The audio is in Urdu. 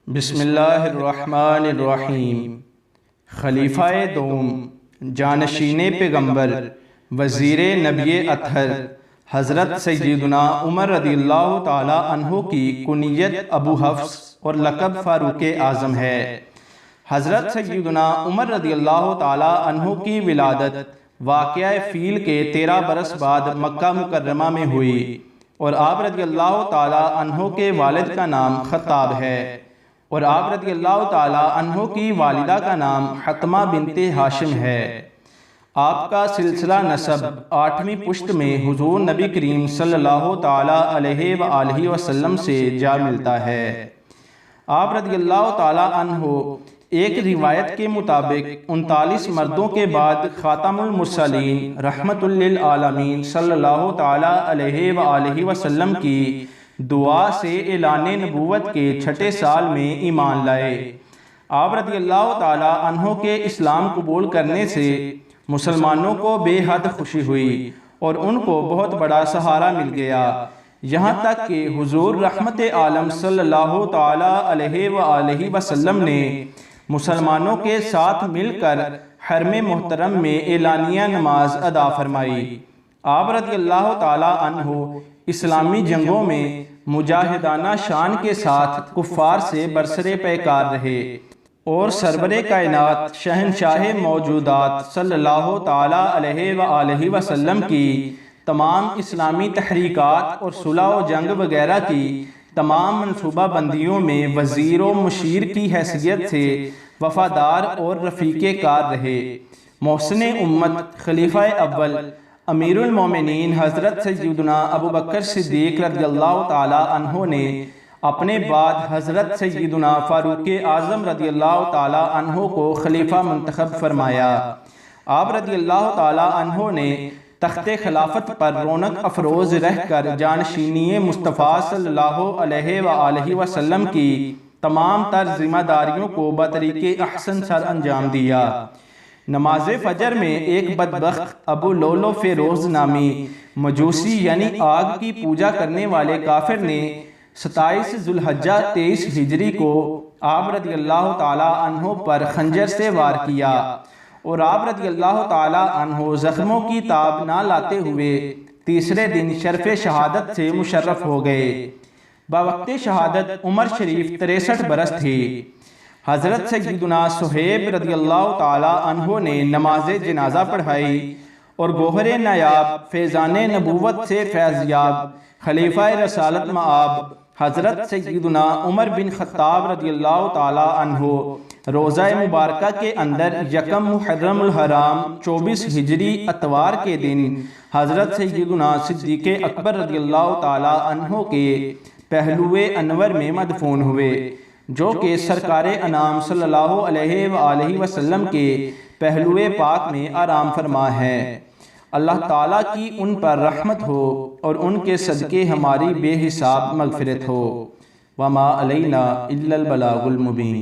بسم اللہ الرحمن الرحیم۔ خلیفہ دوم، جانشین پیغمبر، وزیر نبی اطہر حضرت سیدنا عمر رضی اللہ تعالی عنہ کی کنیت ابو حفص اور لقب فاروق اعظم ہے۔ حضرت سیدنا عمر رضی اللہ تعالی عنہ کی ولادت واقعہ فیل کے 13 برس بعد مکہ مکرمہ میں ہوئی، اور آپ رضی اللہ تعالی عنہ کے والد کا نام خطاب ہے، اور آپ رضی اللہ تعالی عنہ کی والدہ کا نام حتمہ بنت ہاشم ہے۔ آپ کا سلسلہ نسب 8ویں پشت میں حضور نبی کریم صلی اللہ تعالی علیہ وآلہ وسلم سے جا ملتا ہے۔ آپ رضی اللہ تعالی عنہ ایک روایت کے مطابق 39 مردوں کے بعد خاتم المرسلین رحمت للعالمین صلی اللہ تعالی علیہ وآلہ وسلم کی دعا سے اعلان نبوت کے 6 سال میں ایمان لائے۔ آپ رضی اللہ تعالی عنہ کے اسلام قبول کرنے سے مسلمانوں کو بے حد خوشی ہوئی اور ان کو بہت بڑا سہارا مل گیا، یہاں تک کہ حضور رحمت عالم صلی اللہ تعالی علیہ وآلہ وسلم نے مسلمانوں کے ساتھ مل کر حرم محترم میں اعلانیہ نماز ادا فرمائی۔ آپ رضی اللہ تعالی عنہ اسلامی جنگوں میں مجاہدانہ شان کے ساتھ کفار سے برسر پیکار رہے، اور سرور کائنات شہنشاہ موجودات صلی اللہ تعالی علیہ وآلہ وسلم کی تمام اسلامی تحریکات اور صلح و جنگ وغیرہ کی تمام منصوبہ بندیوں میں وزیر و مشیر کی حیثیت سے وفادار اور رفیق کار رہے۔ محسن امت خلیفہ اول امیر المومنین حضرت سیدنا ابو بکر صدیق رضی اللہ تعالی عنہ نے اپنے بعد حضرت سیدنا فاروق اعظم رضی اللہ تعالی عنہ کو خلیفہ منتخب فرمایا۔ آپ رضی اللہ تعالی عنہ نے تخت خلافت پر رونق افروز رہ کر جانشینی مصطفیٰ صلی اللہ علیہ وآلہ وسلم کی تمام تر ذمہ داریوں کو بطریق احسن سر انجام دیا۔ نماز فجر میں ایک بدبخت ابو لولو فیروز نامی مجوسی یعنی آگ کی پوجا کرنے والے کافر نے 27 ذوالحجہ 23 ہجری کو آپ رضی اللہ تعالی عنہ پر خنجر سے وار کیا، اور آپ رضی اللہ تعالی عنہ زخموں کی تاب نہ لاتے ہوئے تیسرے دن شرف شہادت سے مشرف ہو گئے۔ بوقت شہادت عمر شریف 63 برس تھی۔ حضرت سیدنا صہیب رضی اللہ تعالی عنہ نے نماز جنازہ پڑھائی، اور گوہر نایاب فیضان نبوت سے فیضیاب خلیفہ رسالت مآب حضرت سیدنا عمر بن خطاب رضی اللہ تعالی عنہ روزہ مبارکہ کے اندر یکم محرم الحرام 24 ہجری اتوار کے دن حضرت سیدنا صدیق اکبر رضی اللہ تعالی عنہ کے پہلو انور میں مدفون ہوئے، جو کہ سرکار انعام صلی اللہ علیہ وآلہ وسلم کے پہلو پاک میں آرام فرما ہے۔ اللہ تعالیٰ کی ان پر رحمت ہو اور ان کے صدقے ہماری بے حساب مغفرت ہو۔ وما علینا الا البلاغ المبین۔